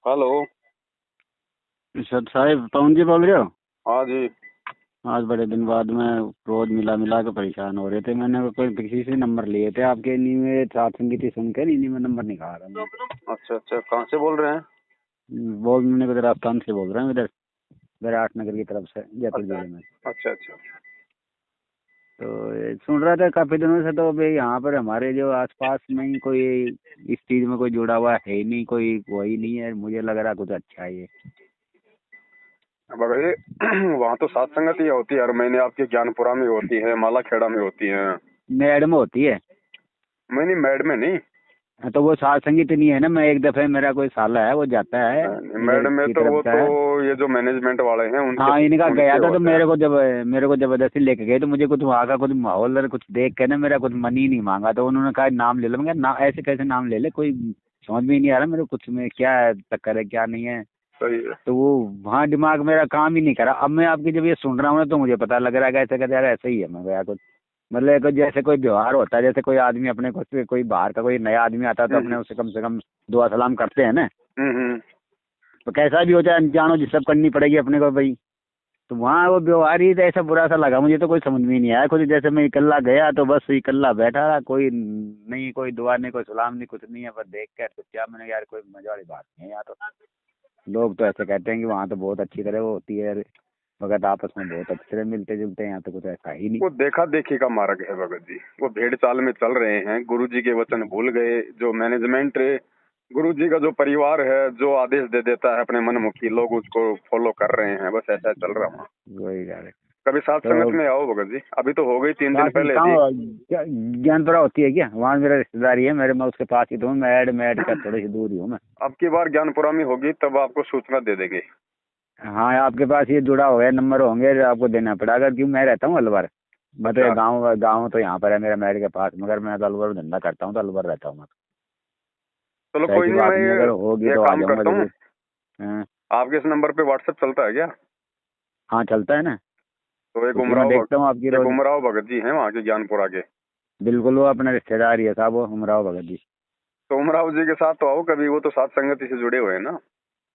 Hello. Sir साहब पवन जी बोल रहे हो? हाँ जी। आज बड़े दिन बाद में रोज मिला मिला के परेशान हो रहे थे। मैंने कोई किसी से नंबर लिए थे आपके, इन्हीं में साथ संगीत सुनकर इन्हीं में नंबर निकाल रहा हूँ। अच्छा अच्छा, कहाँ से बोल रहे हैं? मैंने को राजस्थान से बोल रहा हूँ, इधर विराट नगर की तरफ से, जयपुर अच्छा जिले में। अच्छा अच्छा। तो ये सुन रहा था काफी दिनों से, तो अभी यहाँ पर हमारे जो आसपास में ही कोई इस चीज में कोई जुड़ा हुआ है ही नहीं, कोई वही नहीं है। मुझे लग रहा कुछ अच्छा है ये। अब अगर ये वहाँ तो सात संगतियाँ होती है, हर महीने आपकी ज्ञानपुरा में होती है, मालाखेड़ा में होती है। मेड में होती है। नहीं, मैड में नहीं। हाँ, तो वो साथ संगीत नहीं है ना। मैं एक दफे, मेरा कोई साला है वो जाता है मैड इधर में की तो तरफ वो का तो है। ये जो मैनेजमेंट वाले हैं उनके हाँ, इनका गया उनके था। तो होते हैं। मेरे को जबरदस्ती लेके गए, तो मुझे कुछ वहाँ का कुछ माहौल और कुछ देख के ना मेरा कुछ मन ही नहीं मांगा। तो उन्होंने कहा नाम ले लो। मैं कहा, ना ऐसे कैसे नाम ले ले, कोई समझ में ही नहीं आ रहा मेरे को कुछ में क्या चक्कर है क्या नहीं है। सही है। तो वो वहाँ दिमाग मेरा काम ही नहीं करा। अब मैं आपकी जब ये सुन रहा हूँ ना, तो मुझे पता लग रहा है कि ऐसे कहते यार ऐसे ही है। मैं गया कुछ मतलब जैसे कोई व्यवहार होता है, जैसे कोई आदमी अपने को से कोई बाहर का कोई नया आदमी आता है तो अपने हम्म उससे कम से कम दुआ सलाम करते हैं ना। हम्म हम्म। तो कैसा भी हो चाहे अनजान हो, जिस सब करनी पड़ेगी अपने को भाई। तो वहाँ वो व्यवहार ही तो ऐसा बुरा सा लगा मुझे। तो कोई समझ में ही नहीं आया खुद। जैसे मैं इकल्ला गया तो बस इकल्ला बैठा रहा, कोई नहीं, कोई दुआ नहीं, कोई सलाम नहीं, कुछ नहीं है। बस देख कर तो क्या, मैंने यार कोई मजा वाली बात नहीं है यहाँ तो। लोग तो ऐसे कहते हैं कि वहाँ तो बहुत अच्छी तरह वो होती है, भगत आपस में बहुत अच्छी तरह मिलते जुलते हैं। यहाँ तो कुछ ऐसा ही नहीं। वो देखा देखी का मार्ग है भगत जी, वो भेड़ चाल में चल रहे हैं, गुरु जी के वचन भूल गए। जो मैनेजमेंट, गुरु जी का जो परिवार है, जो आदेश दे देता है अपने मनमुखी, लोग उसको फॉलो कर रहे हैं। बस ऐसा चल रहा हूँ। वही यार। कभी सात तो संगत में आओ भगत जी, अभी तो हो गई 3 दिन साथ पहले थी। कहाँ ज्ञानपुरा होती है क्या? वहाँ मेरा रिश्तेदारी है मेरे, मैं उसके पास ही तो हूँ। मैं मैड का थोड़ी सी दूर ही हूँ मैं। अब की बार ज्ञानपुरा में होगी तब आपको सूचना दे देंगे। हाँ, आपके पास ये जुड़ा हुआ है नंबर होंगे, आपको देना पड़ेगा क्योंकि मैं रहता हूँ अलवर। मैं तो ये अच्छा, गाँव गाँव तो यहाँ पर है मेरा, मैड के पास, मगर मैं तो अलवर धंधा करता हूँ तो अलवर रहता हूँ मैं। चलो तो कोई ऐसी नहीं, बात मैं नहीं, अगर होगी ये तो आ काम जाऊंगा करता हूँ। जरूर। हाँ। आपके इस नंबर पे व्हाट्सएप चलता है क्या? हाँ, चलता है ना। तो एक उसी में उमराव देखता हूँ आपकी एक रोज। उमराव भगत जी हैं वहाँ के ज्ञानपुरा के। बिल्कुल, वो अपना रिश्तेदार ही है साहब, वो उमराव भगत जी। तो उमराव जी के साथ तो आओ कभी, वो तो सात संगति से जुड़े हुए हैं ना।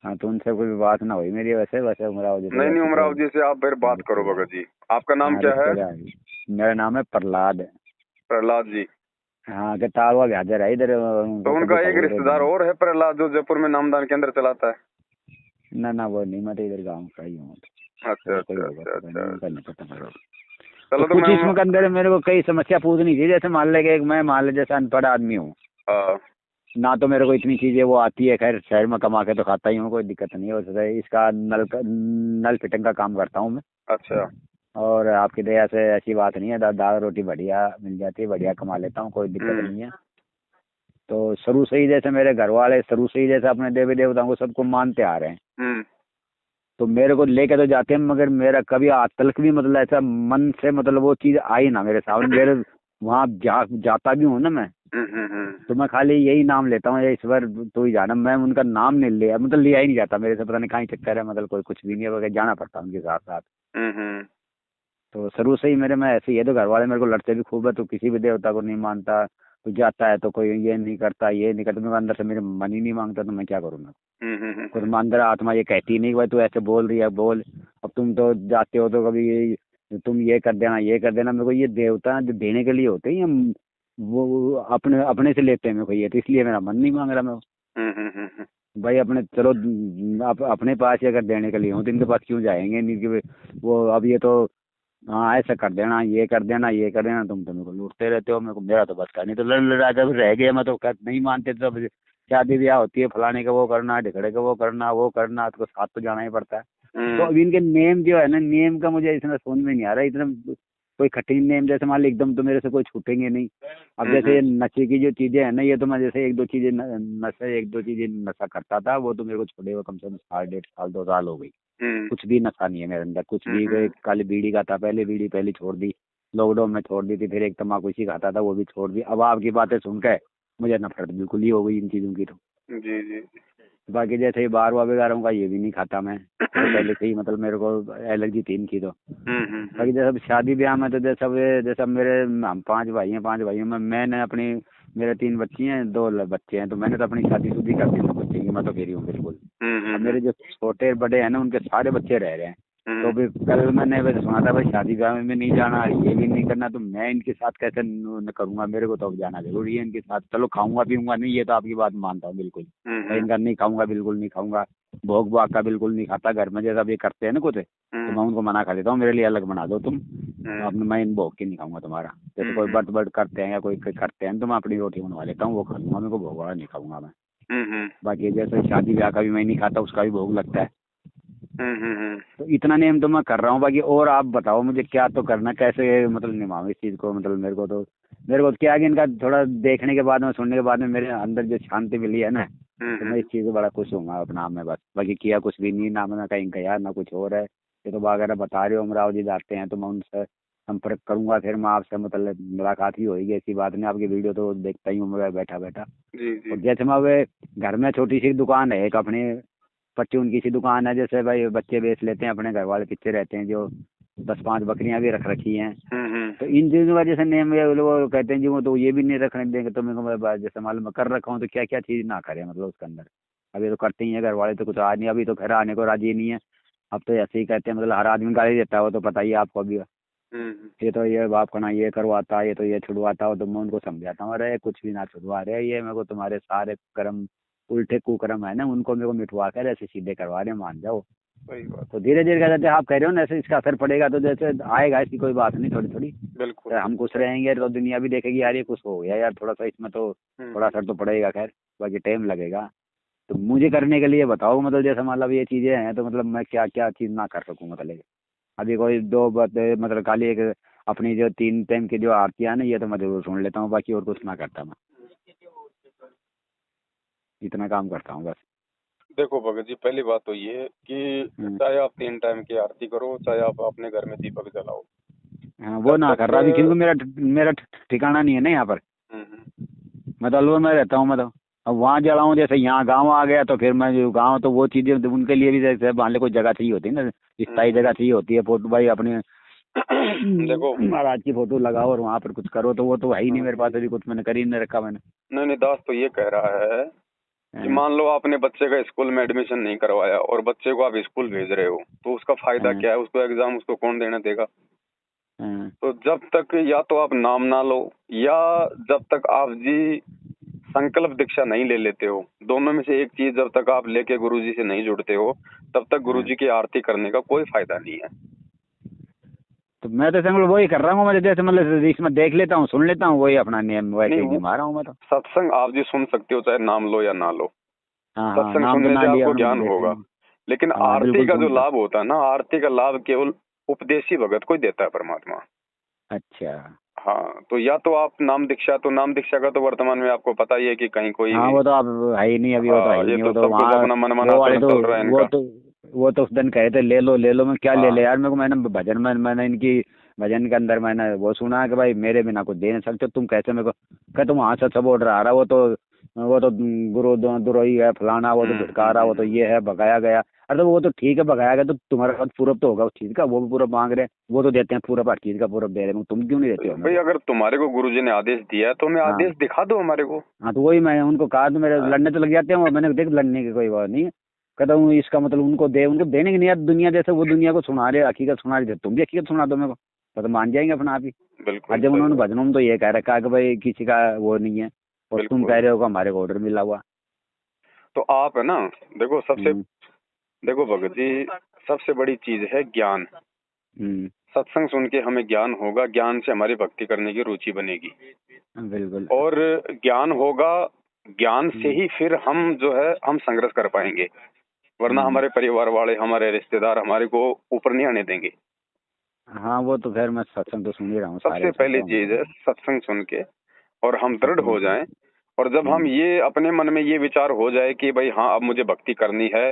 हाँ, तो उनसे कोई बात ना हुई मेरी। वैसे वैसे उमराव जी तो नहीं नहीं, वैसे तो उमराव जी से आप फिर बात करो रिश्तेदार। भगत जी। आपका नाम हाँ, क्या है? रिश्तेदार ही। मेरा नाम है प्रहलाद। प्रहलाद जी। हाँ, के तालवा हाजिर है इधर, तो उनको कभी उनका एक कहो तो रिश्तेदार नहीं। और है प्रहलाद, जो जयपुर में नामदान केंद्र चलाता है। ना ना, वो नहीं, मैं तो इधर गाँव का ही हूँ। अच्छा और कोई अच्छा होगा अच्छा पता नहीं, अच्छा। उनका नहीं पता मेरे को। तो चलो तो कुछ मैं इसमें के अंदर मेरे को कई समस्या पूछनी थी। जैसे मान ले कि मैं मान ले जैसे अनपढ़ आदमी हूँ हाँ, ना, तो मेरे को इतनी चीजें वो आती है। खैर, शहर में कमा के तो खाता ही हूँ, कोई दिक्कत नहीं है उससे। इसका नल फिटिंग का काम करता हूँ मैं। अच्छा। और आपकी दया से ऐसी बात नहीं है, दाल रोटी बढ़िया मिल जाती है, बढ़िया कमा लेता हूँ, कोई दिक्कत हम्म नहीं है। तो शुरू से ही जैसे मेरे घर वाले शुरू से ही जैसे अपने देवी देवताओं को सबको मानते आ रहे हैं। हम्म तो मेरे को लेके तो जाते हैं, मगर मेरा कभी आज तक भी मतलब ऐसा मन से मतलब वो चीज आई ना मेरे सामने। मेरे वहाँ जाता भी हूँ ना मैं, हम्म। तो मैं खाली यही नाम लेता हूँ, ये ईश्वर तू ही जाना। मैं उनका नाम नहीं लिया, मतलब लिया ही नहीं जाता मेरे से। पता नहीं कहाँ चक्कर है, मतलब कोई कुछ भी नहीं है, बगैर जाना पड़ता है उनके साथ साथ। हम्म। तो शुरू से ही मेरे में ऐसे ही है। तो घर वाले मेरे को लड़ते भी खूब है, तो किसी भी देवता को नहीं मानता, तो जाता है तो कोई ये नहीं करता ये नहीं करता। मेरे अंदर से मेरे मन ही नहीं मांगता, तो मैं क्या करूँगा। कुछ अंदर आत्मा ये कहती नहीं भाई तू ऐसे बोल रही है बोल। अब तुम तो जाते हो तो कभी तुम ये कर देना ये कर देना। मेरे को ये देवता जो देने के लिए होते हैं, वो अपने अपने से लेते हैं मेरे को ये, तो इसलिए मेरा मन नहीं मांग रहा। मैं हम्म। भाई अपने चलो, अपने पास ही अगर देने के लिए हो तो इनके पास क्यों जाएंगे? नहीं कि वो अब ये तो हाँ ऐसा कर देना ये कर देना ये कर देना, तुम तो मेरे को लूटते रहते हो। मेरे को मेरा तो बस का नहीं। तो लड़ लड़ा कर रह गया मैं तो, नहीं मानते तो अब शादी ब्याह होती है, फलाने का वो करना, ढिकड़े का वो करना, तो साथ तो जाना ही पड़ता है। तो हम्म अब इनके नेम जो है ना, नेम का मुझे इतना समझ में नहीं आ रहा। इतना कोई कठिन नेम जैसे मान लो एकदम तो मेरे से कोई छूटेंगे नहीं। अब जैसे ये नशे की जो चीजें है ना, ये तो मैं जैसे एक दो चीजें नशे एक दो चीजें नशा करता था, वो तो मेरे को छोड़े हुए कम से कम साल 1.5 साल 2 साल हो गई। कुछ भी नशा नहीं है मेरे अंदर, कुछ भी। कोई काली बीड़ी खाता, पहले बीड़ी पहले छोड़ दी, लॉकडाउन में छोड़ दी थी। फिर एक तम्बाकू सी खाता था, वो भी छोड़ दी। अब आपकी बातें सुन के मुझे नफरत बिल्कुल ही हो गई इन चीजों की। तो जी जी। बाकी जैसे ये बार वगैरह का ये भी नहीं खाता मैं। ये तो पहले से ही मतलब मेरे को एलर्जी थी इनकी। तो बाकी जैसे अब शादी ब्याह में तो जैसे मेरे हम 5 भाई हैं, 5 भाइयों में मैंने अपनी, मेरे 3 बच्ची हैं, 2 बच्चे हैं। तो मैंने तो अपनी शादी शुदी कर दी बच्चे की मैं तो फ्री हूँ बिल्कुल। अब हम्म। मेरे जो छोटे बड़े हैं ना उनके सारे बच्चे रह रहे हैं। तो भी कल मैंने वैसे सुना था भाई शादी ब्याह में नहीं जाना, ये भी नहीं करना, तो मैं इनके साथ कैसे न करूंगा? मेरे को तो अब जाना जरूरी है इनके साथ। चलो खाऊंगा पीऊंगा नहीं, ये तो आपकी बात मानता हूँ बिल्कुल। मैं इनका नहीं खाऊंगा, बिल्कुल नहीं खाऊंगा। भोग भाग का बिल्कुल नहीं खाता। घर में जैसा भी करते हैं ना कुछ, तो मैं उनको मना कर देता हूँ, मेरे लिए अलग बना दो तुम। तो अपने मैं इन भोग के नहीं खाऊंगा तुम्हारा। जैसे कोई बट बट करते हैं या कोई करते हैं तो मैं अपनी रोटी बनवा लेता हूँ, वो खा लूंगा। मेरे को भोग वाला नहीं खाऊंगा मैं। बाकी जैसे शादी ब्याह का भी मैं नहीं खाता, उसका भी भोग लगता है। तो इतना नियम तो मैं कर रहा हूँ। बाकी और आप बताओ मुझे क्या तो करना, कैसे मतलब निभाऊं इस चीज को? मतलब मेरे को क्या है कि इनका थोड़ा देखने के बाद में, सुनने के बाद में मेरे अंदर जो शांति मिली है ना, तो मैं इस चीज से बड़ा खुश हूँ अपना आप में। बस बाकी किया कुछ भी नहीं, ना मैं कहीं गया ना कुछ और है। ये तो वगैरह बता रहे हो अमराव जी जाते हैं, तो मैं उनसे संपर्क करूंगा, फिर मैं आपसे मतलब मुलाकात ही होगी। ऐसी बात नहीं, आपकी वीडियो तो देखता ही हूँ मैं बैठा बैठा। जी जी। और जैसे मैं वे घर में छोटी सी दुकान है एक अपनी, परचून की सी दुकान है। जैसे भाई बच्चे बेच लेते हैं, अपने घर वाले पीछे रहते हैं, जो 10-5 बकरियां भी रख रखी हैं। तो इन चीज़ों की वजह से नेम ये लोग कहते हैं जी वो तो ये भी नहीं रखने देंगे। तो मेरे को भाई जैसे मालूम मैं कर रखा हूँ, तो क्या क्या चीज़ ना करे मतलब उसके अंदर। अभी तो करते ही हैं घर वाले, तो कुछ आज नहीं, अभी तो खैर आने को राजी नहीं है। अब तो ऐसे ही कहते हैं, मतलब हर आदमी गाली देता है, वो तो पता ही है आपको अभी। ये तो ये बाप खाना ये करवाता है, ये तो ये छुड़वाता हो। तो मैं उनको समझाता हूँ, अरे कुछ भी ना छुड़वा रहे, ये मेरे को तुम्हारे सारे कर्म उल्टे कुकर्म है ना, उनको मेरे को मिटवा कर ऐसे सीधे करवा रहे, मान जाओ। सही बात। तो धीरे धीरे कहते आप कह रहे हो ना, ऐसे इसका असर पड़ेगा तो जैसे आएगा, ऐसी कोई बात नहीं, थोड़ी थोड़ी। बिल्कुल। तो हम खुश रहेंगे तो दुनिया भी देखेगी यार ये कुछ हो गया यार, थोड़ा सा इसमें तो थोड़ा असर तो पड़ेगा। खैर बाकी टाइम लगेगा। तो मुझे करने के लिए बताओ, मतलब जैसे मतलब ये चीजें हैं, तो मतलब मैं क्या क्या चीज ना कर सकूं? मतलब अभी कोई दो बातें, मतलब खाली एक अपनी जो 3 टाइम की जो आरतियां है ना, ये तो मैं जरूर सुन लेता हूँ। बाकी और कुछ ना करता मैं, इतना काम करता हूँ बस। देखो भगत जी, पहली बात तो ये है कि हम्म। चाहे आप 3 टाइम की आरती करो, चाहे आप अपने घर में दीपक जलाओ, हाँ, वो जब ना कर तक रहा अभी, क्योंकि मेरा ठिकाना नहीं है ना यहाँ पर। मैं तो अलवर में रहता हूँ। मैं तो अब वहाँ जलाऊँ, जैसे यहाँ गांव आ गया तो फिर मैं जो गांव, तो वो चीजें तो उनके लिए भी जैसे मान ले कोई जगह चाहिए होती है ना, स्थायी जगह चाहिए होती है। फोटो भाई अपने देखो। महाराज की फोटो लगाओ और वहाँ पर कुछ करो, तो वो तो है ही नहीं हाँ, मेरे पास अभी कुछ, मैंने कर ही नहीं रखा मैंने। नहीं नहीं, दास तो ये कह रहा है कि हाँ, मान लो आपने बच्चे का स्कूल में एडमिशन नहीं करवाया और बच्चे को आप स्कूल भेज रहे हो, तो उसका फायदा हाँ, क्या है? उसको एग्जाम उसको कौन देने देगा? हाँ। तो जब तक या तो आप नाम ना लो, या जब तक आप जी संकल्प दीक्षा नहीं ले लेते हो, दोनों में से एक चीज जब तक आप लेके गुरुजी से नहीं जुड़ते हो, तब तक हाँ। गुरुजी की आरती करने का कोई फायदा नहीं है। तो मैं तो समझ वही कर रहा हूँ। मैं जैसे मतलब इसमें देख लेता हूँ, सुन लेता हूँ, वही अपना नियम नहीं, वैसे ही वो निभा रहा हूँ मैं तो। सत्संग आप जी सुन सकते हो, चाहे नाम लो या ना लो। हाँ हाँ, सत्संग नाम तो सुनने ना से लिया आपको मैंने, ज्ञान देख होगा, लेंगे। लेकिन हाँ आरती बिल्कुल का जो सुनता। लाभ होता है ना, आरती का लाभ केवल उपदेशी भगत को ही देता है परमात्मा। अच्छा। हाँ, तो या तो आप नाम दीक्षा, तो नाम दीक्षा का तो वर्तमान में आपको पता ही है कि कहीं कोई। हाँ वो तो अब है ही नहीं अभी, वो तो है हाँ, ही ये नहीं, तो वो तो सब कुछ वहाँ। अपना वो मनमाना वाले तो चल रहा है वो इनका। तो वो तो उस दिन कहे थे ले लो ले लो, मैं क्या ले ले हाँ। यार। मेरे को मैंने भजन में मैंने इनकी भजन के अंदर मैंने वो सुना कि भाई मेरे बिना कुछ दे नहीं सकते तुम, कैसे मेरे को कह तुम वहाँ से सब ऑर्डर आ रहा, वो तो गुरु द्रोही है फलाना, वो तो धिटकारा, वो तो ये है भगाया गया। अरे तो वो तो ठीक है भगाया गया, तो तुम्हारे पास पूरब तो होगा उस चीज का, वो भी पूरब मांग रहे हैं, वो तो देते हैं पूरब, हर चीज का पूरब दे रहे हैं, तुम क्यों नहीं देते हो मेरे भाई को? अगर तुम्हारे को गुरुजी ने आदेश दिया है तो हमें हाँ आदेश दिखा दो हमारे को। हाँ, तो वही मैं उनको कहा, तो मेरे हाँ। लड़ने तो लग जाते हैं वो। मैंने देख लड़ने की कोई बात नहीं है। कहता हूँ इसका मतलब उनको देने की नहीं यार, दुनिया जैसे वो दुनिया को सुना रहे, हकीकत सुना रहे थे, तुम भी हकीकत सुना दो मेरे को, तो मान जाएंगे अपना आप ही। और बिल्कुल जब सही उन्होंने बात। भजनों में तो ये कह रखा है कि भाई किसी का वो नहीं है, और तुम कह बिल्कुल। रहे हो कि हमारे को ऑर्डर मिला हुआ। तो आप है ना, देखो सबसे, हम्म। देखो भगत जी, सबसे बड़ी चीज है ज्ञान। हम्म। सत्संग सुन के हमें ज्ञान होगा, ज्ञान से हमारी भक्ति करने की रुचि बनेगी, बिल्कुल। और ज्ञान होगा, ज्ञान से हम्म। ही फिर हम जो है हम संघर्ष कर पाएंगे, वरना हम्म। हमारे परिवार वाले, हमारे रिश्तेदार हमारे को ऊपर नहीं आने देंगे। हाँ वो तो खैर मैं सत्संग तो सुन ही रहा हूँ, सारे सबसे सुनता पहली हूँ मैं चीज तो। है सत्संग सुन के, और हम दृढ़ सत्संग हो सुन। जाएं। और जब हम हम्म। ये अपने मन में ये विचार हो जाए कि भाई हाँ अब मुझे भक्ति करनी है,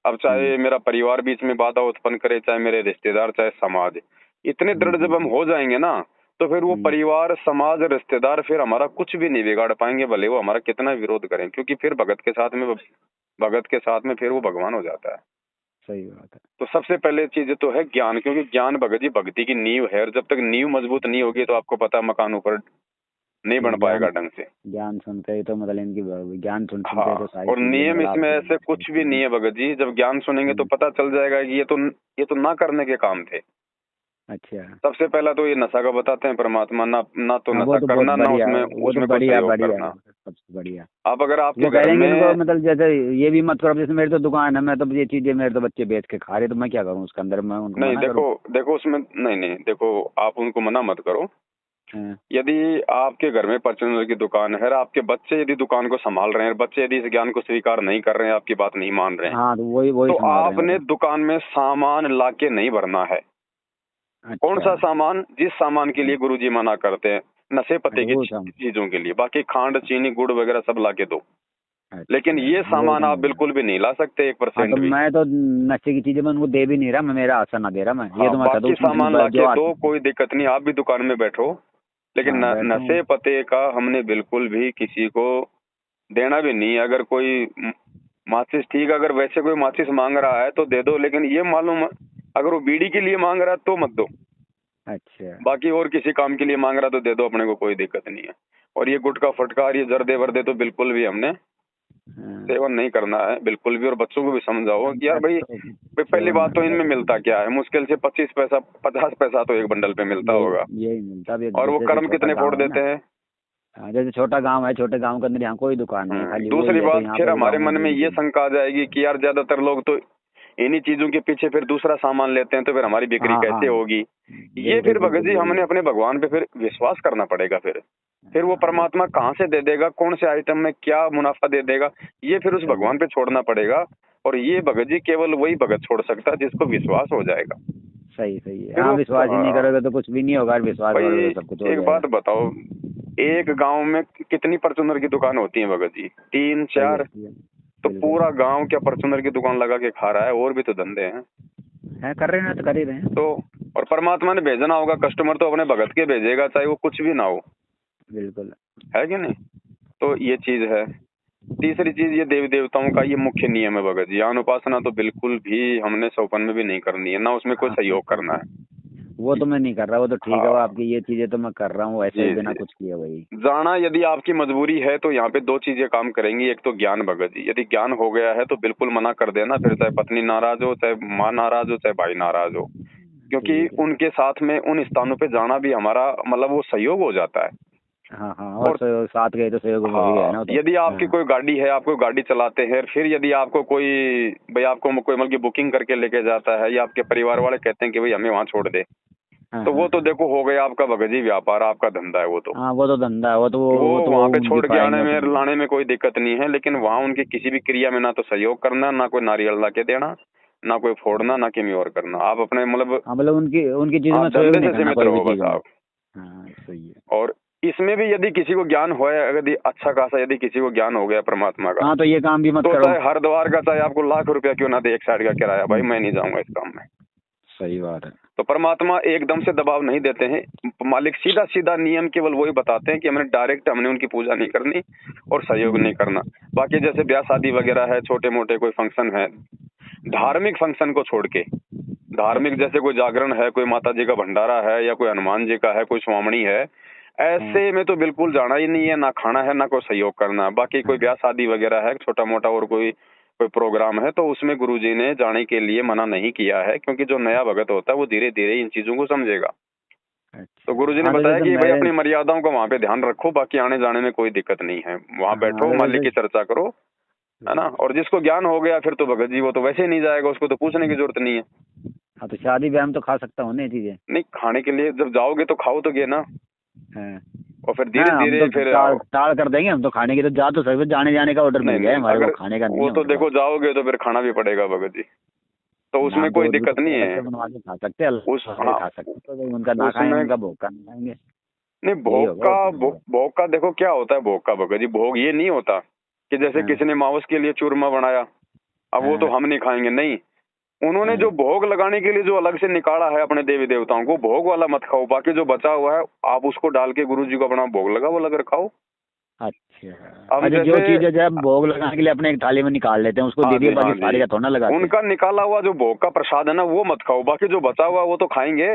अब हम्म। चाहे मेरा परिवार बीच में बाधा उत्पन्न करे, चाहे मेरे रिश्तेदार, चाहे समाज, इतने हम्म। दृढ़ जब हम हो जाएंगे ना, तो फिर वो हम्म। परिवार, समाज, रिश्तेदार फिर हमारा कुछ भी नहीं बिगाड़ पाएंगे, भले वो हमारा कितना विरोध करें, क्योंकि फिर भगत के साथ में फिर वो भगवान हो जाता है। सही बात है। तो सबसे पहले चीज तो है ज्ञान, क्योंकि ज्ञान भगत जी भक्ति की नींव है, और जब तक नींव मजबूत नहीं होगी तो आपको पता है मकान ऊपर नहीं बन पाएगा ढंग से। ज्ञान सुनते ही तो मतलब इनकी ज्ञान सुनते हाँ, तो सारी और चीजें नियम मतलब इसमें आपको ऐसे कुछ भी नहीं है भगत जी। जब ज्ञान सुनेंगे तो पता चल जाएगा कि ये तो ना करने के काम थे। अच्छा। सबसे पहला तो ये नशा का बताते हैं परमात्मा, ना तो हाँ, वो नशा तो बहुत करना, ना बढ़िया, उसमें वो तो उसमें कोई बढ़िया सहयोग बढ़िया करना। है, सबसे बढ़िया। आप अगर आपके वो कह घर रहे हैं कि इनको में, मतलब जैसे ये भी मत करो, जैसे मेरी तो दुकान है, मैं तो ये चीजें मेरे तो बच्चे बेच के खा रहे, तो मैं क्या करूँ उसके अंदर, मैं उनको नहीं मना करूँ? देखो उसमें नहीं देखो, आप उनको मना मत करो। हाँ, यदि आपके घर में परचूनर की दुकान है, आपके बच्चे यदि दुकान को संभाल रहे हैं, बच्चे यदि इस ज्ञान को स्वीकार नहीं कर रहे हैं, आपकी बात नहीं मान रहे हैं, हाँ, तो वही वही तो संभाल रहे हैं आपने वो दुकान में सामान लाके नहीं भरना है। तो। कौन अच्छा। सा सामान? जिस सामान के लिए गुरुजी मना करते हैं, नशे पत्ते की वो सब। चीजों के लिए। बाकी खांड चीनी गुड़ वगैरह सब लाके दो, लेकिन अच्छा, ये वही सामान तो आप मैं। बिल्कुल भी नहीं ला सकते, हाँ, तो 1% भी। मैं तो नशे की चीजें मैं उनको दे भी नहीं रहा, मैं मेरा आशा ना दे रहा, मैं ये हाँ, तो मैं कहता बाकी हूँ सामान जो लाके दो, कोई दिक्कत नहीं, आप भी दुकान में बैठो। लेकिन हाँ, बैठा हूँ। नशे पते का हमने बिल्कुल भी किसी को देना भी नहीं है। अगर कोई माचिस, ठीक है, अगर वैसे कोई माचिस मांग रहा है तो दे दो, लेकिन ये मालूम, अगर वो बीड़ी के लिए मांग रहा है तो मत दो। अच्छा। बाकी और किसी काम के लिए मांग रहा तो दे दो, अपने को कोई दिक्कत नहीं है। और ये गुटखा फटकार, ये जर्दे वर्दे तो बिल्कुल भी हमने हाँ, सेवन नहीं करना है बिल्कुल भी। और बच्चों को भी समझाओ कि यार मैं भाई, तो पहली सेवन बात तो मेरा इनमें तो मिलता क्या है? मुश्किल से 25 पैसा 50 पैसा तो एक बंडल पे मिलता यही होगा, यही मिलता भी। और वो जैसे कर्म छोटा कितने फोड़ गांव है देते ना। हैं। हाँ, जैसे छोटा गांव है, छोटे गांव के अंदर यहाँ कोई दुकान नहीं है, खाली वही दूसरी है, तो बात, यहाँ फिर पे हमारे गाँव में मन में ये बिल्कुल। शंका आ जाएगी कि यार ज्यादातर लोग तो इन्हीं चीजों के पीछे फिर दूसरा सामान लेते हैं, तो फिर हमारी बिक्री हाँ कैसे हाँ, होगी? ये बिल्कुल फिर भगत बिल्कुल जी यही हमने है। अपने भगवान पे फिर विश्वास करना पड़ेगा। फिर वो हाँ, वो परमात्मा कहाँ से दे देगा, कौन से आइटम में क्या मुनाफा दे देगा, ये फिर उस सही भगवान पे छोड़ना पड़ेगा। और ये भगत जी केवल वही भगत छोड़ सकता है जिसको विश्वास हो जाएगा। सही सही है। फिर हाँ, वो विश्वास ही नहीं करोगे तो कुछ भी नहीं होगा, और विश्वास भाई, करोगे तो सब कुछ हो एक जाएगा। बात बताओ, एक गांव में कितनी परचूनर की दुकान होती है भगत जी? 3 सही 4। होती है। तो बिल्कुल पूरा गांव क्या परचूनर की दुकान लगा के खा रहा है? और भी तो धंधे हैं। है, कर रहे हैं ना, तो कर ही रहे हैं। तो और परमात्मा ने भेजना होगा, कस्टमर तो अपने भगत के भेजेगा, चाहे वो कुछ भी ना हो, बिल्कुल। है कि नहीं? तो ये चीज है। तीसरी चीज, ये देवी देवताओं का ये मुख्य नियम है भगत जी। ज्ञान उपासना तो बिल्कुल भी हमने सौपन में भी नहीं करनी है, ना उसमें कोई हाँ, सहयोग करना है। वो तो मैं नहीं कर रहा, वो तो ठीक है, वो हाँ आपकी ये चीजें तो मैं कर रहा हूँ ऐसे ही जी बिना जी, कुछ किए वही। जाना यदि आपकी मजबूरी है तो यहाँ पे 2 चीजें काम करेंगी। एक तो ज्ञान भगत जी, यदि ज्ञान हो गया है तो बिल्कुल मना कर देना, फिर चाहे पत्नी नाराज हो, चाहे माँ नाराज हो, चाहे भाई नाराज हो, क्योंकि ठीक है। उनके साथ में उन स्थानों पे जाना भी हमारा मतलब वो सहयोग हो जाता है। हाँ हाँ, और और साथ गए तो सहयोग हो ही गया हाँ, ना वो तो। यदि आपकी हाँ कोई गाड़ी है, आप कोई गाड़ी चलाते हैं, फिर यदि आपको कोई भाई, आपको कोई मतलब की बुकिंग करके लेके जाता है, या आपके परिवार वाले कहते हैं कि भाई हमें वहाँ छोड़ दे, हाँ तो हाँ वो तो हाँ। देखो हो गया आपका भगत जी व्यापार, आपका धंधा है वो तो। हाँ, वो तो धंधा है, वो वो तो वहाँ पे उनकी छोड़ के पाएंगे आने में अपने। लाने में कोई दिक्कत नहीं है, लेकिन वहाँ उनकी किसी भी क्रिया में ना तो सहयोग करना, ना कोई नारियल ला के देना, ना कोई फोड़ना, ना किसी और करना। आप अपने मतलब हाँ, मतलब उनकी उनकी चीजों में आप सहयोग धंधे नहीं से करना सीमित कोई भी रहो बस चीजों में। आप। हाँ, सही है। और इसमें भी यदि किसी को ज्ञान हो, यदि अच्छा खासा यदि किसी को ज्ञान हो गया परमात्मा का, हाँ, तो ये काम भी मत तो करो। चाहे हरिद्वार का, चाहे आपको ₹1,00,000 क्यों ना दे एक साइड का किराया, भाई मैं नहीं जाऊंगा इस काम में। सही बात है। तो परमात्मा एकदम से दबाव नहीं देते हैं। मालिक सीधा सीधा नियम केवल वही बताते हैं कि हमने उनकी पूजा नहीं करनी और सहयोग नहीं करना। बाकी जैसे ब्याह शादी वगैरह है, छोटे मोटे कोई फंक्शन है, धार्मिक फंक्शन को छोड़ के, धार्मिक अच्छा। जैसे कोई जागरण है, कोई माता जी का भंडारा है, या कोई हनुमान जी का है, कोई स्वामणी है, हाँ ऐसे में तो बिल्कुल जाना ही नहीं है, ना खाना है, ना कोई सहयोग करना है। बाकी कोई हाँ। ब्याह शादी वगैरह है छोटा मोटा, और कोई कोई प्रोग्राम है, तो उसमें गुरुजी ने जाने के लिए मना नहीं किया है, क्योंकि जो नया भगत होता है वो धीरे धीरे इन चीजों को समझेगा। तो अच्छा। गुरुजी ने हाँ, तो बताया जैसे कि भाई मेरे। अपनी मर्यादाओं का वहाँ पे ध्यान रखो, बाकी आने जाने में कोई दिक्कत नहीं है, वहाँ हाँ, बैठो, तो मालिक की जैसे। चर्चा करो, है ना। और जिसको ज्ञान हो गया फिर तो भगत जी वो तो वैसे ही नहीं जाएगा, उसको तो पूछने की जरूरत नहीं है। हाँ, तो शादी ब्याह में तो खा सकता हूँ ना ये चीजें। नहीं, खाने के लिए जब जाओगे तो खाओ तो गे ना, हाँ और फिर धीरे हाँ, हम धीरे तो फिर टाल आओ। टाल कर देंगे, हम तो खाने की तो जा तो सकते, जाने जाने का ऑर्डर नहीं मिल गया है नहीं, हमारे को, अगर खाने का नहीं वो है तो हमारे पास। देखो जाओगे तो फिर खाना भी पड़ेगा भगत जी, तो ना, उसमें कोई भोज भी तो दिक्कत नहीं अलग है। से बनवा के खा सकते हैं, अलग उस से हाँ, खा सकते हैं, तो भाई उनका ना खाएं, उसमें उनका भोग का नहीं खाएंगे। नहीं, यही होगा और कुछ नहीं होगा। भोग का देखो क्या होता है। भोग का भगत जी, भोग ये नहीं होता कि जैसे हाँ किसी ने मावस के लिए चूरमा बनाया, अब वो तो हाँ। हम नहीं खाएंगे, नहीं। उन्होंने जो हाँ, भोग लगाने के लिए जो अलग से निकाला है अपने देवी देवताओं को, भोग वाला मत खाओ, बाकी जो बचा हुआ है आप उसको डाल के गुरु जी को अपना भोग लगा वो लगा खाओ। अच्छा। अब अच्छा, जो जैसे, चीज है जब भोग लगाने के लिए अपने एक थाली में निकाल लेते हैं उसको हाँ दे दिए, जी हाँ बाकी जी, सारे का थोड़ा ना लगाते हैं। उनका निकाला हुआ जो भोग का प्रसाद है ना वो मत खाओ, बाकी जो बचा हुआ वो तो खाएंगे।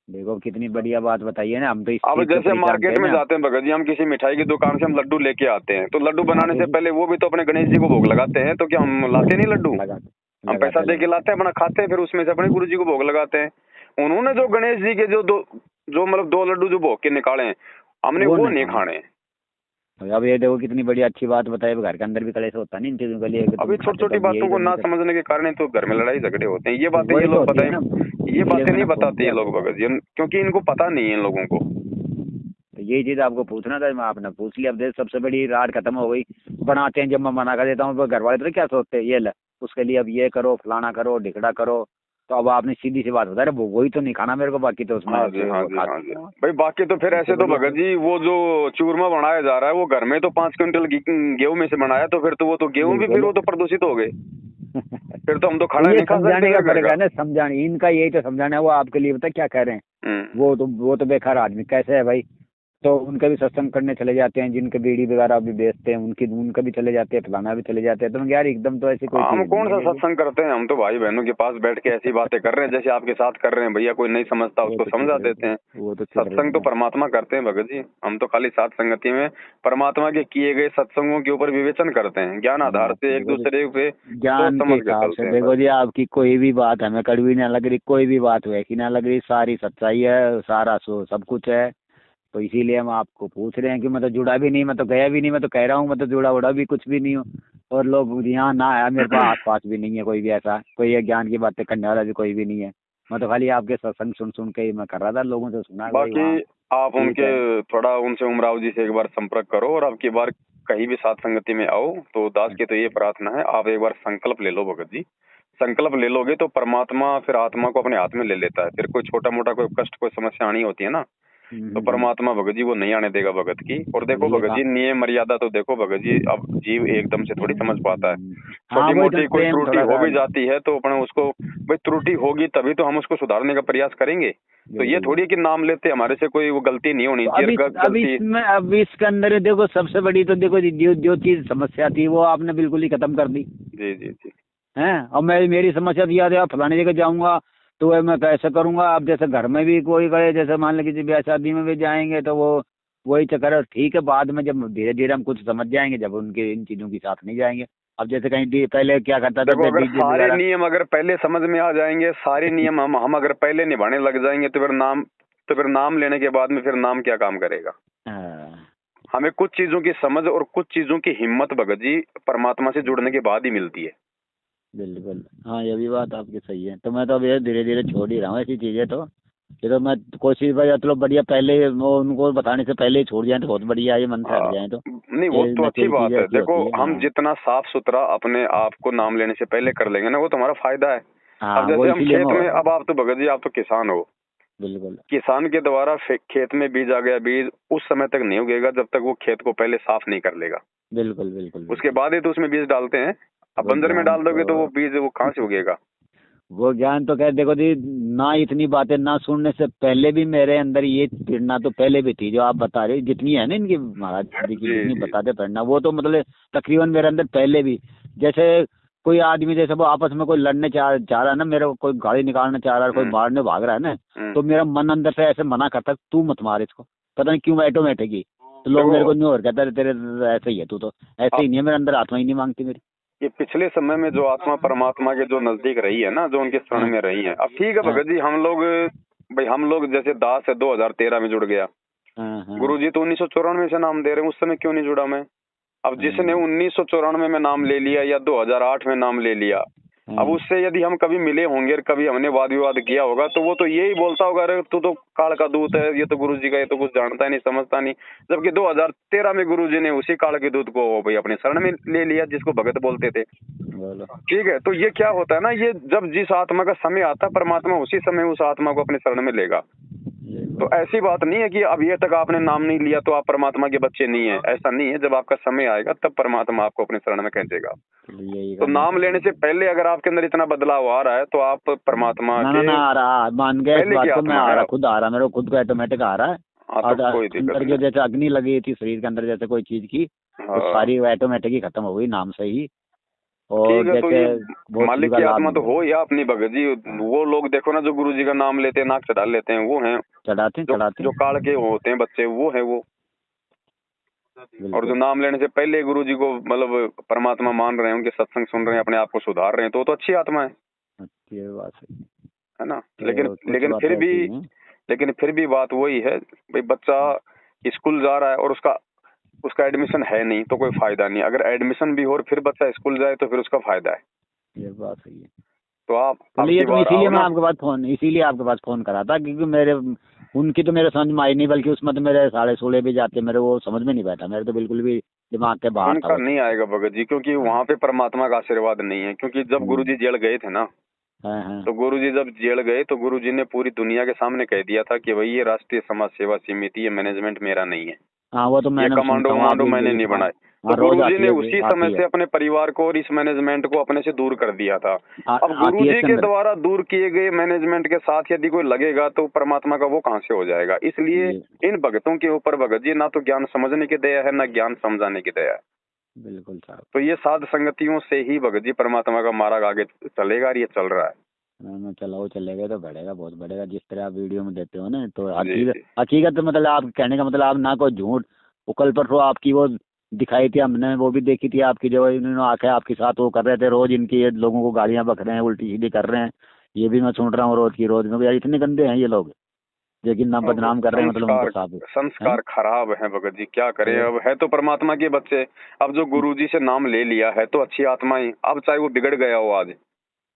देखो कितनी बढ़िया बात बताइए ना, हम तो इस अब चीज को जैसे पहचानते मार्केट हैं में ना। जाते हैं भगत जी, हम किसी मिठाई की दुकान से हम लड्डू लेके आते हैं, तो लड्डू हाँ बनाने तो से पहले वो भी तो अपने गणेश जी को भोग लगाते हैं, तो क्या हम लाते नहीं लड्डू? लगाते हम पैसा लगाते दे के लगाते लाते हैं, अपना खाते हैं, फिर उसमें से अपने गुरु जी को भोग लगाते हैं। उन्होंने जो गणेश जी के जो मतलब 2 लड्डू जो भोग के निकाले हैं, हमने वो वो नहीं नहीं खाना। खाने। अब ये देखो कितनी बड़ी अच्छी बात बताई, घर के अंदर भी कलेश होता नहीं इन चीजों के लिए, कि तुम अभी छोटी खाते तो छोटी हम यही बातों को तो नहीं ना करते। समझने के कारण ही तो घर में लड़ाई झगड़े होते हैं। ये तो बातें ये वही तो लोग होती है बताएं, ना, ये इसीलिए बातें मैंने नहीं फोन बताते ये किया लोग आपको। भगत जी, क्योंकि इनको पता नहीं है इन लोगों को। तो यही चीज आपको पूछना था, मैं आपने पूछ लिया। अब देख सबसे बड़ी रात खत्म हो गई। बनाते हैं जब मैं मना कर देता हूँ तो घर वाले तो क्या सोचते हैं, ये ले उसके लिए अब ये करो, फलाना करो, ढिकड़ा करो। तो अब आपने सीधी सी बात बता रहे, वो वही तो नहीं खाना मेरे को, बाकी तो उसमें हाँ जी, से हाँ वो जी, खा हाँ जी। सकता हूँ। भाई बाकी तो फिर सबसे ऐसे तो बढ़िया भगत तो जी वो जो चूरमा बनाया जा रहा है वो घर में तो 5 क्विंटल गेहूं में से बनाया, तो फिर तो वो तो गेहूं भी फिर बिल्कुल। वो तो प्रदूषित हो गए। फिर तो हम तो तो खाना ये नहीं खा सकते समझाने का फिर घर फर्क का। है ना, समझाने इनका यही तो समझाना है। वो आपके लिए पता क्या कह रहे हैं, हम्म। वो तो बेकार आदमी कैसे है भाई। तो उनके भी सत्संग करने चले जाते हैं, जिनके बीड़ी वगैरह भी बेचते हैं उनके भी चले जाते हैं, फलाना भी चले जाते हैं। तो मैं यार एकदम तो ऐसी कोई हम चीज कौन नहीं है सा देखिए। सत्संग करते हैं, हम तो भाई बहनों के पास बैठ के ऐसी बातें कर रहे हैं जैसे आपके साथ कर रहे हैं भैया। कोई नहीं समझता वो उसको तो चुप समझा रहे देते हैं। वो तो चुप रहे सत्संग तो ना। परमात्मा करते हैं भगत जी, हम तो खाली साथ संगति में परमात्मा के किए गए सत्संगों के ऊपर विवेचन करते हैं, ज्ञान आधार हाँ तो से एक देखो जी, दूसरे पे सोच ज्ञान के समझ के हिसाब से चलते हैं बस। देखो जी, आपकी कोई भी बात हमें कड़वी ना लग रही, कोई भी बात वैसी ना लग रही, सारी सच्चाई है, सारा सब कुछ है। तो इसीलिए हम आपको पूछ रहे हैं कि मैं तो जुड़ा भी नहीं, मैं तो गया भी नहीं, मैं तो कह रहा हूँ मैं तो जुड़ा उड़ा भी कुछ भी नहीं हूँ। और लोग यहाँ ना आया, मेरे पास आस पास भी नहीं है कोई भी ऐसा, कोई ये ज्ञान की बातें करने वाला भी कोई भी नहीं है। मैं तो खाली आपके सत्संग सुन सुन के ही मैं कर रहा था, लोगों से सुना कि भाई बाकी वहाँ आप ठीक उनके है। थोड़ा उनसे उमराव जी से एक बार संपर्क करो, और अब की बार कहीं भी साथ संगति में आओ तो दास की तो ये प्रार्थना है, आप एक बार संकल्प ले लो भगत जी। संकल्प ले लोगे तो परमात्मा फिर आत्मा को अपने हाथ में ले लेता है। फिर कोई छोटा मोटा कोई कष्ट कोई समस्या आनी होती है ना, तो परमात्मा भगत जी वो नहीं आने देगा भगत की। और देखो ये भगत कहा। जी नियम मर्यादा तो देखो भगत जी, अब जीव एकदम से थोड़ी समझ पाता है। हाँ छोटी वही तो मोटी कोई प्रेम त्रुटि थोड़ा हो सा। भी जाती है तो अपने उसको, भाई त्रुटि होगी तभी तो हम उसको सुधारने का प्रयास करेंगे। तो ये बिल्कुल थोड़ी कि नाम लेते हमारे से कोई वो गलती नहीं होनी तो चाहिए, अब गलती। इसमें अब इसके अंदर देखो सबसे बड़ी तो देखो जो चीज समस्या थी वो आपने बिल्कुल ही खत्म कर दी जी जी जी। है। अब मेरी समस्या थी याद है, फलाने जगह जाऊंगा तो वह मैं कैसे करूंगा। अब जैसे घर में भी कोई गए, जैसे मान लो किसी ब्याह शादी में भी जाएंगे तो वो वही चक्कर है। ठीक है, बाद में जब धीरे धीरे हम कुछ समझ जाएंगे, जब उनके इन चीजों के साथ नहीं जाएंगे। अब जैसे कहीं पहले क्या करता था देखो अगर डीजे सारे वगैरह। नियम अगर पहले समझ में आ जाएंगे, सारे नियम हम अगर पहले निभाने लग जाएंगे तो फिर नाम लेने के बाद में फिर नाम क्या काम करेगा। हाँ, हमें कुछ चीजों की समझ और कुछ चीजों की हिम्मत भगत जी परमात्मा से जुड़ने के बाद ही मिलती है। बिल्कुल। हाँ ये भी बात आपकी सही है। तो मैं तो अब ये धीरे धीरे छोड़ ही रहा हूँ ऐसी चीजें। तो ये तो मैं कोशिश भाई चलो बढ़िया, पहले वो उनको बताने से पहले ही छोड़ जाए तो बहुत बढ़िया, ये मन से हट जाए तो। नहीं वो ये तो अच्छी नशेली बात चीजें है। ऐसी देखो होती है। हम हाँ जितना साफ सुथरा अपने आप को नाम लेने से पहले कर लेंगे ना, वो तुम्हारा फायदा है। अब हाँ वो जैसे हम इसीलिए खेत मैं हो में, रहा हूँ। अब आप तो भगत जी आप तो किसान हो, बिल्कुल किसान के द्वारा खेत में बीज आ गया, बीज उस समय तक नहीं उगेगा जब तक वो खेत को पहले साफ नहीं कर लेगा। बिल्कुल बिल्कुल उसके बिल्कुल। बाद ही तो उसमें बीज डालते हैं। अब वो बंजर में ज्ञान डाल दोगे तो वो तो बीज वो कहाँ से उगेगा। वो ज्ञान तो कह देखो जी, ना इतनी बातें ना सुनने से पहले भी मेरे अंदर ये प्रेरणा तो पहले भी थी, जो आप बता रहे जितनी है ना इनकी महाराज जी की, जी जितनी जी। बताते प्रेरणा, वो तो मतलब तकरीबन मेरे अंदर पहले भी। जैसे कोई आदमी जैसे वो आपस में कोई लड़ने चाह रहा है ना, मेरे को कोई गाड़ी निकालना चाह रहा है, कोई हम्म मारने भाग रहा है ना, हम्म। तो मेरा मन अंदर से ऐसे मना करता तू मत मार इसको, पता नहीं क्यों ऑटोमेटिक ही। तो लोग देखो मेरे को नहीं और कहता तेरे ऐसे ही है तू, तो ऐसे ही अब नहीं है, मेरे अंदर आत्मा ही नहीं मांगती मेरी। ये पिछले समय में जो आत्मा परमात्मा के जो नजदीक रही है ना, जो उनके शरण हाँ में रही है, अब ठीक है हाँ भगत जी हम लोग जैसे दास है 2013 में जुड़ गया। हाँ हाँ गुरुजी तो 1994 से नाम दे रहे हैं, उस समय क्यों नहीं जुड़ा मैं। अब जिसने हाँ 1994 में नाम ले लिया या 2008 में नाम ले लिया, अब हाँ। उससे यदि हम कभी मिले होंगे और कभी हमने वाद विवाद किया होगा तो वो तो यही बोलता होगा, अरे तू तो काल का दूत है, ये तो गुरुजी का, ये तो कुछ जानता ही नहीं समझता नहीं। जबकि 2013 में गुरुजी ने उसी काल के दूत को भाई अपने शरण में ले लिया जिसको भगत बोलते थे। बोलो। ठीक है, तो ये क्या होता है ना, ये जब जिस आत्मा का समय आता है परमात्मा उसी समय उस आत्मा को अपने शरण में लेगा। तो ऐसी बात नहीं है कि अब ये तक आपने नाम नहीं लिया तो आप परमात्मा के बच्चे नहीं है, ऐसा नहीं है। जब आपका समय आएगा तब परमात्मा आपको अपने शरण में खींचेगा। यही तो करना नाम लेने से चाहिए। पहले अगर आपके अंदर इतना बदलाव आ रहा है तो आप परमात्मा ना ना के ना आ रहा, मान गया इस पहले की बात को, मैं आत्मा आ है रहा, आप। खुद आ रहा, मेरे को खुद को ऑटोमेटिक आ रहा है। हाँ तो और कोई दिक्कत अंदर नहीं। के जैसे अग्नि लगी थी शरीर के अंदर जैसे कोई चीज की, तो हाँ सारी ऑटोमेटिक ही खत्म हो गई नाम से ही। और ठीक है, तो ये जैसे बहुत चीज मालिक का की लाभ आत्मा तो मिलेगा। हो या अपनी भगत जी, वो लोग देखो ना जो गुरु जी का नाम लेते हैं, नाक चढ़ा लेते हैं, वो हैं चढ़ाते जो चढ़ाते जो काल के होते हैं बच्चे, वो है वो। और जो बिल्कुल। नाम लेने से पहले गुरु जी को मतलब परमात्मा मान रहे हैं, उनके सत्संग सुन रहे हैं, अपने आप को सुधार रहे हैं, तो वो तो अच्छी आत्मा अच्छी ये बात सही है। है ना। लेकिन तो कुछ लेकिन बातें फिर भी ऐसी हैं। लेकिन फिर भी बात वही है भाई, बच्चा स्कूल जा रहा है और उसका उसका एडमिशन है नहीं तो कोई फायदा नहीं। अगर एडमिशन भी हो और फिर बच्चा स्कूल जाए तो फिर उसका फायदा है। ये बात सही है। तो आप चलिए, आपकी तो बार इसीलिए आओ मैं ना। आपके पास फोन करा था, क्योंकि मेरे उनकी तो मेरे समझ में आई नहीं, बल्कि उसमें तो मेरे साढ़े 16 भी जाते, मेरे वो समझ में नहीं बैठा, मेरे तो बिल्कुल भी दिमाग के बाहर था उनका वो नहीं चीज। आएगा भगत जी, क्योंकि हाँ। वहां पे परमात्मा का आशीर्वाद नहीं है। क्योंकि जब गुरु जी जेल गए थे ना, हाँ हाँ तो गुरु जी जब जेल गए तो गुरु जी ने पूरी दुनिया के सामने कह दिया था कि भाई ये राष्ट्रीय समाज सेवा समिति, ये मैनेजमेंट मेरा नहीं है, हाँ, वो तो ये मैंने कमांडो सुनता हूँ वमांडो आपकी मैंने वीडियो। नहीं हाँ बनाए। तो हाँ, रोज गुरुजी आती ने है, उसी आती समय है। से अपने परिवार को और इस मैनेजमेंट को अपने से दूर कर दिया था। अब आती है गुरुजी इसके के अंदर। द्वारा दूर किए गए मैनेजमेंट के साथ यदि कोई लगेगा तो परमात्मा का वो कहाँ से हो जाएगा। इसलिए ये इन भगतों के ऊपर भगत जी ना तो ज्ञान समझने की दया है, ना ज्ञान समझाने की दया है। बिल्कुल साहब। तो ये साध संगतियों से ही भगत जी परमात्मा का मार्ग आगे चलेगा और ये चल रहा है। ना चलाओ, चलेगा तो बढ़ेगा, बहुत बढ़ेगा, जिस तरह आप वीडियो में देते हो ना, तो जी हकीकत जी हकीकत तो मतलब आप कहने का मतलब, आप ना कोई झूठ। वो कल परसों आपकी वो दिखाई थी, हमने वो भी देखी थी आपकी, जो इन्होंने आके आपके साथ वो कर रहे थे, रोज इनकी ये लोगों को गालियां बक रहे हैं, उल्टी सीधी कर रहे हैं। ये भी मैं सुन रहा हूँ रोज की रोज में, यार इतने गंदे हैं ये लोग, लेकिन नाम अब बदनाम कर रहे हैं, मतलब उनको संस्कार साफ है। संस्कार खराब है भगत जी, क्या करें। तो अब है तो परमात्मा के बच्चे। अब जो गुरु जी से नाम ले लिया है तो अच्छी आत्मा ही, अब चाहे वो बिगड़ गया हो आज,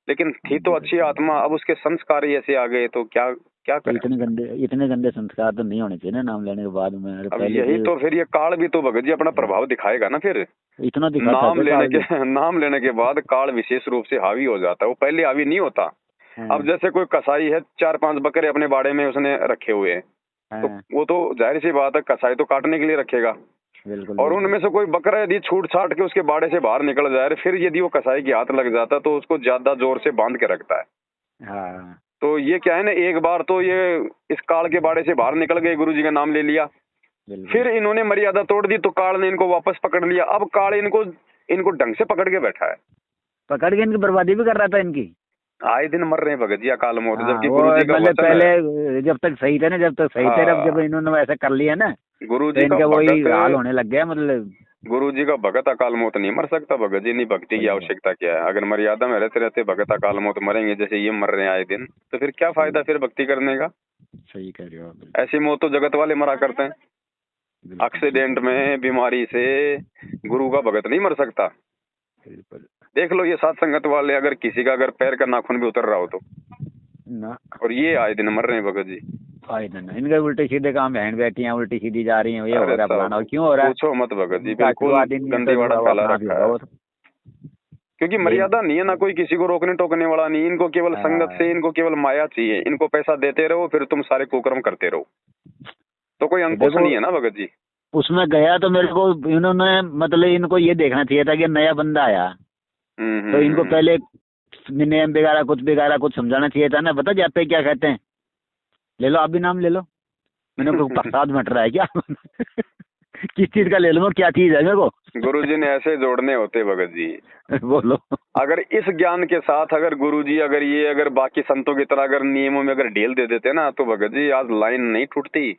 लेकिन थी तो अच्छी आत्मा। अब उसके संस्कार ही ऐसे आ गए तो क्या क्या तो करें। इतने गंदे संस्कार तो नहीं होने चाहिए ना नाम लेने के बाद में, अरे अब पहले यही से। तो फिर ये काल भी तो भगत जी अपना प्रभाव दिखाएगा ना फिर। इतना दिखाता है क्या काल भी? नाम लेने के बाद काल विशेष रूप से हावी हो जाता है, वो पहले हावी नहीं होता। अब हाँ जैसे कोई कसाई है, 4-5 बकरे अपने बाड़े में उसने रखे हुए हैं, तो हाँ, वो तो जाहिर सी बात है कसाई तो काटने के लिए रखेगा। बिल्कुल और बिल्कुल। उनमें से कोई बकरा यदि छूट छाट के उसके बाड़े से बाहर निकल जाए, फिर यदि वो कसाई के हाथ लग जाता तो उसको ज्यादा जोर से बांध के रखता है। हाँ तो ये क्या है ना, एक बार तो ये इस काल के बाड़े से बाहर निकल गए, गुरु जी का नाम ले लिया, बिल्कुल। फिर इन्होंने मर्यादा तोड़ दी तो काल ने इनको वापस पकड़ लिया। अब काल इनको इनको ढंग से पकड़ के बैठा है। पकड़ के इनकी बर्बादी भी कर रहा था इनकी। आए दिन मर रहे हैं भगत जी अकाल मौत, हाँ, जबकि वो गुरु जी का मतलब वचन है। पहले जब तक सही थे ना, जब तक सही थे, अब जब हाँ, इन्होंने वैसा कर लिया ना, गुरु तो जी का इनका वही भगत हाल होने लग गया, मतलब। गुरु जी का भगत अकाल मौत नहीं मर सकता भगत जी। नहीं, भक्ति की सही बात। आवश्यकता क्या है। अगर मर्यादा में रहते रहते भगत अकाल मौत मरेंगे जैसे ये मर रहे हैं आए दिन, तो फिर क्या सही फायदा फिर भक्ति करने का। सही कह रहे हो आप, बिल्कुल। ऐसी मौत तो जगत वाले मरा करते हैं। बिल्कुल सही कह एक्सीडेंट रहे में, बीमारी से गुरु का भगत नहीं मर सकता। हो। बिल्कुल। देख लो ये सात संगत वाले, अगर किसी का अगर पैर का नाखून भी उतर रहा हो तो, ना और ये आए दिन मर रहे हैं भगत जी। फायदा नहीं, इनके उल्टे सीधे काम, बहन बेटी हैं उल्टी सीधी जा रही हैं, ये हो अरे रहा है साहब फलाना, और क्यों हो रहा है? पूछो मत भगत जी, इनका बिल्कुल आशीर्वाद ही नहीं है, तो गंदीवाड़ा अब फैला अपना आप ही रखा होगा है। वो तो। क्योंकि यही। मर्यादा नहीं है ना, कोई किसी को रोकने टोकने वाला नहीं। इनको केवल संगत से, इनको केवल माया चाहिए। इनको पैसा देते रहो, फिर तुम सारे कुकर्म करते रहो, तो कोई तो अंकुश देखो, नहीं है ना भगत जी। उसमें गया तो मेरे को इन्होंने, मतलब इनको ये देखना चाहिए था कि नया बंदा आया, तो इनको हम्म। पहले नियम बिगाड़ा कुछ समझाना चाहिए था ना। बता जाते क्या कहते हैं, ले लो आप भी नाम ले लो। मैंने को प्रसाद मट रहा है क्या? किस चीज का ले लो, क्या चीज है मेरे को? गुरु जी ने ऐसे जोड़ने होते भगत जी। बोलो। अगर इस ज्ञान के साथ अगर गुरु जी अगर बाकी संतों की तरह अगर नियमों में अगर ढील दे देते ना, तो भगत जी आज लाइन नहीं टूटती।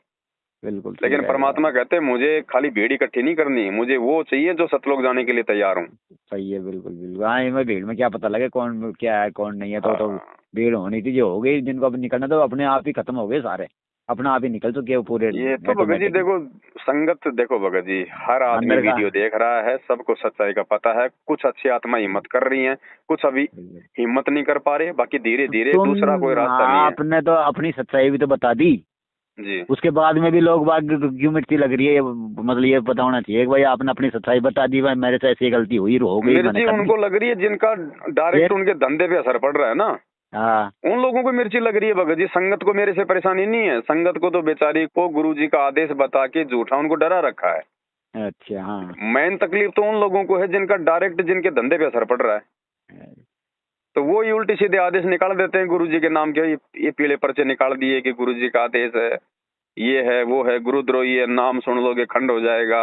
बिल्कुल सही लेकिन कह रहे हो आप। परमात्मा कहते हैं मुझे खाली भीड़ इकट्ठी नहीं करनी, मुझे वो चाहिए जो सतलोक जाने के लिए तैयार हूँ। सही है, बिल्कुल बिल्कुल। हाँ, इनमें भीड़ में क्या पता लगे कौन क्या है कौन नहीं है, तो हाँ, भीड़ होनी थी, जो हो गई, जिनको अब निकलना तो अपने आप ही खत्म हो गए सारे, अपने आप ही निकल चुके हैं पूरे ये तो भगत जी ऑटोमेटिकली। देखो, संगत देखो भगत जी, हर आदमी अंदर का। वीडियो देख रहा है, सबको सच्चाई का पता है। कुछ अच्छी आत्मा हिम्मत कर रही हैं, कुछ अभी हिम्मत नहीं कर पा रहे, बाकी धीरे धीरे दूसरा कोई तुम रास्ता नहीं है। आपने तो अपनी सच्चाई भी तो बता दी, जी, उसके बाद में भी लोग बात क्यों मिटती लग रही है? मतलब ये पता होना चाहिए कि भाई आपने अपनी सच्चाई बता दी, भाई मेरे से ऐसी गलती हुई, हो गई, मैंने मिर्ची कर दी। उनको लग रही है जिनका डायरेक्ट फिर उनके धंधे पे असर पड़ रहा है ना, हाँ, उन लोगों को मिर्ची लग रही है भगत जी। संगत को मेरे से परेशानी नहीं है, संगत को तो बेचारी को गुरु जी का आदेश बता के झूठा उनको डरा रखा है। अच्छा, हाँ। मेन तकलीफ तो उन लोगों को है जिनका डायरेक्ट जिनके धंधे पे असर पड़ रहा है। तो वो ही उल्टी सीधे आदेश निकाल देते हैं गुरु जी के नाम के। ये पीले पर्चे निकाल दिए कि गुरु जी का आदेश है, ये है वो है, गुरुद्रोही है, नाम सुन लोगे खंड हो जाएगा,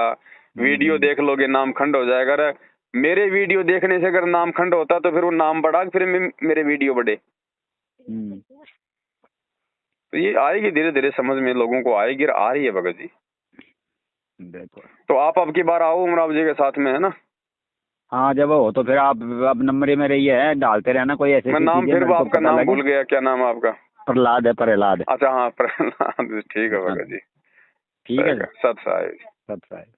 वीडियो देख लोगे नाम खंड हो जाएगा। अरे मेरे वीडियो देखने से अगर नाम खंड होता तो फिर वो नाम बढ़ा फिर मेरे वीडियो बढ़े। तो ये आएगी धीरे धीरे समझ में लोगों को आएगी, आ रही है भगत जी। देखो तो आप अब की बार आओ उमराव जी के साथ में, है ना? हाँ, जब हो तो फिर आप अब नंबर में रही है, डालते रहना कोई ऐसी मैं नाम फिर आपका नाम भूल गया, क्या नाम है आपका? प्रहलाद है, प्रहलाद। अच्छा हाँ प्रहलाद, ठीक है भगत जी। ठीक है सत साहिब। सत साहिब।